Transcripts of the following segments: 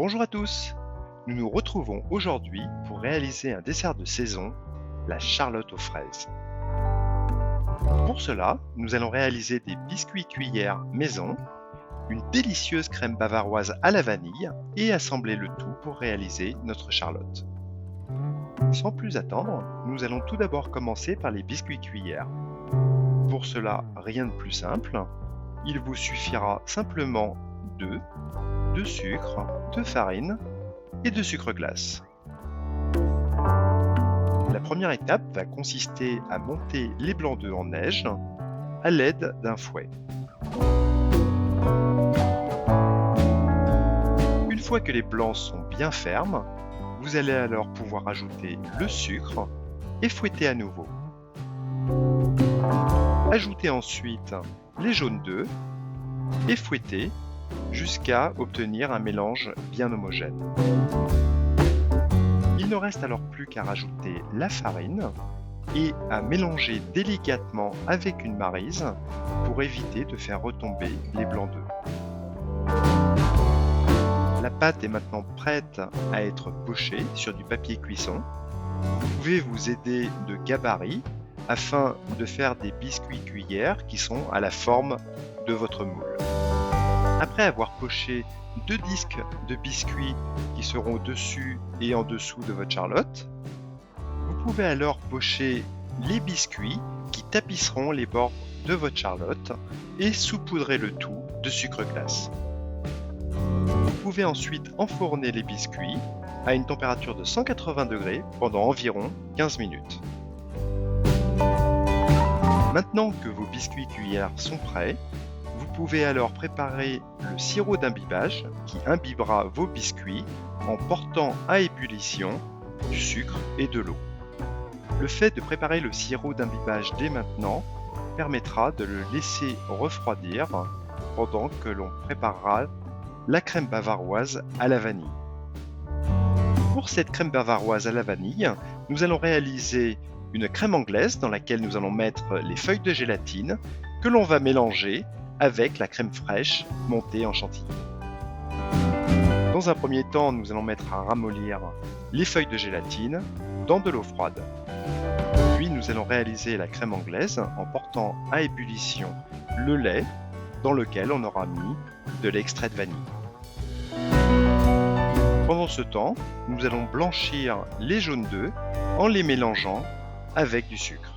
Bonjour à tous! Nous nous retrouvons aujourd'hui pour réaliser un dessert de saison, la charlotte aux fraises. Pour cela, nous allons réaliser des biscuits cuillères maison, une délicieuse crème bavaroise à la vanille et assembler le tout pour réaliser notre charlotte. Sans plus attendre, nous allons tout d'abord commencer par les biscuits cuillères. Pour cela, rien de plus simple, il vous suffira simplement d'œufs, de sucre, de farine et de sucre glace. La première étape va consister à monter les blancs d'œufs en neige à l'aide d'un fouet. Une fois que les blancs sont bien fermes, vous allez alors pouvoir ajouter le sucre et fouetter à nouveau. Ajoutez ensuite les jaunes d'œufs et fouettez jusqu'à obtenir un mélange bien homogène. Il ne reste alors plus qu'à rajouter la farine et à mélanger délicatement avec une maryse pour éviter de faire retomber les blancs d'œufs. La pâte est maintenant prête à être pochée sur du papier cuisson. Vous pouvez vous aider de gabarit afin de faire des biscuits cuillères qui sont à la forme de votre moule. Après avoir poché 2 disques de biscuits qui seront au-dessus et en dessous de votre charlotte, vous pouvez alors pocher les biscuits qui tapisseront les bords de votre charlotte et saupoudrer le tout de sucre glace. Vous pouvez ensuite enfourner les biscuits à une température de 180 degrés pendant environ 15 minutes. Maintenant que vos biscuits cuillères sont prêts, vous pouvez alors préparer le sirop d'imbibage qui imbibera vos biscuits en portant à ébullition du sucre et de l'eau. Le fait de préparer le sirop d'imbibage dès maintenant permettra de le laisser refroidir pendant que l'on préparera la crème bavaroise à la vanille. Pour cette crème bavaroise à la vanille, nous allons réaliser une crème anglaise dans laquelle nous allons mettre les feuilles de gélatine que l'on va mélanger avec la crème fraîche montée en chantilly. Dans un premier temps, nous allons mettre à ramollir les feuilles de gélatine dans de l'eau froide. Puis nous allons réaliser la crème anglaise en portant à ébullition le lait dans lequel on aura mis de l'extrait de vanille. Pendant ce temps, nous allons blanchir les jaunes d'œufs en les mélangeant avec du sucre.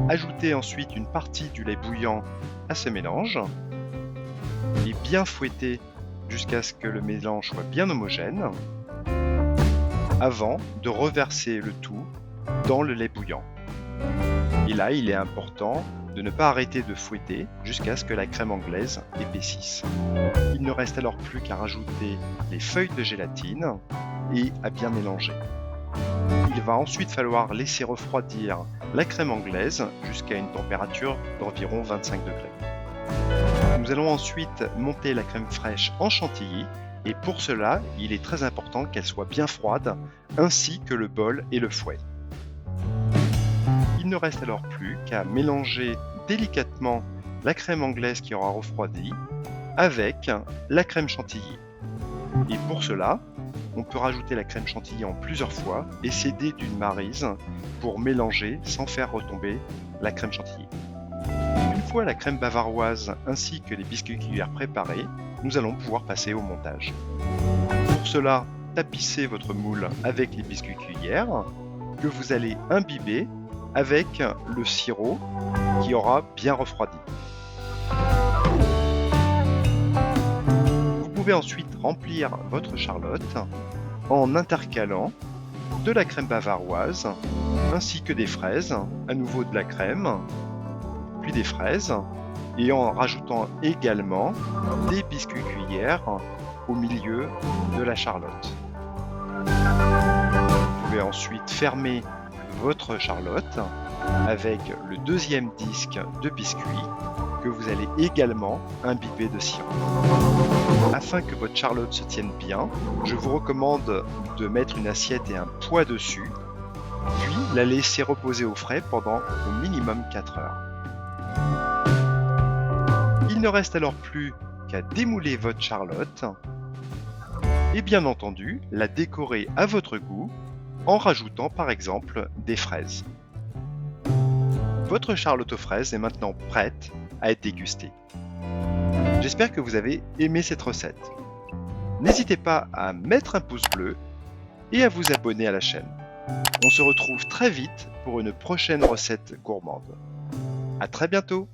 Ajoutez ensuite une partie du lait bouillant à ce mélange et bien fouettez jusqu'à ce que le mélange soit bien homogène avant de reverser le tout dans le lait bouillant. Et là, il est important de ne pas arrêter de fouetter jusqu'à ce que la crème anglaise épaississe. Il ne reste alors plus qu'à rajouter les feuilles de gélatine et à bien mélanger. Il va ensuite falloir laisser refroidir la crème anglaise jusqu'à une température d'environ 25 degrés. Nous allons ensuite monter la crème fraîche en chantilly et pour cela, il est très important qu'elle soit bien froide ainsi que le bol et le fouet. Il ne reste alors plus qu'à mélanger délicatement la crème anglaise qui aura refroidi avec la crème chantilly. Et pour cela, on peut rajouter la crème chantilly en plusieurs fois et s'aider d'une maryse pour mélanger sans faire retomber la crème chantilly. Une fois la crème bavaroise ainsi que les biscuits cuillères préparés, nous allons pouvoir passer au montage. Pour cela, tapissez votre moule avec les biscuits cuillères que vous allez imbiber avec le sirop qui aura bien refroidi. Vous pouvez ensuite remplir votre charlotte en intercalant de la crème bavaroise ainsi que des fraises, à nouveau de la crème, puis des fraises, et en rajoutant également des biscuits cuillères au milieu de la charlotte. Vous pouvez ensuite fermer votre charlotte avec le deuxième disque de biscuits que vous allez également imbiber de sirop. Afin que votre charlotte se tienne bien, je vous recommande de mettre une assiette et un poids dessus, puis la laisser reposer au frais pendant au minimum 4 heures. Il ne reste alors plus qu'à démouler votre charlotte et bien entendu la décorer à votre goût en rajoutant par exemple des fraises. Votre charlotte aux fraises est maintenant prête à être dégustée. J'espère que vous avez aimé cette recette. N'hésitez pas à mettre un pouce bleu et à vous abonner à la chaîne. On se retrouve très vite pour une prochaine recette gourmande. À très bientôt!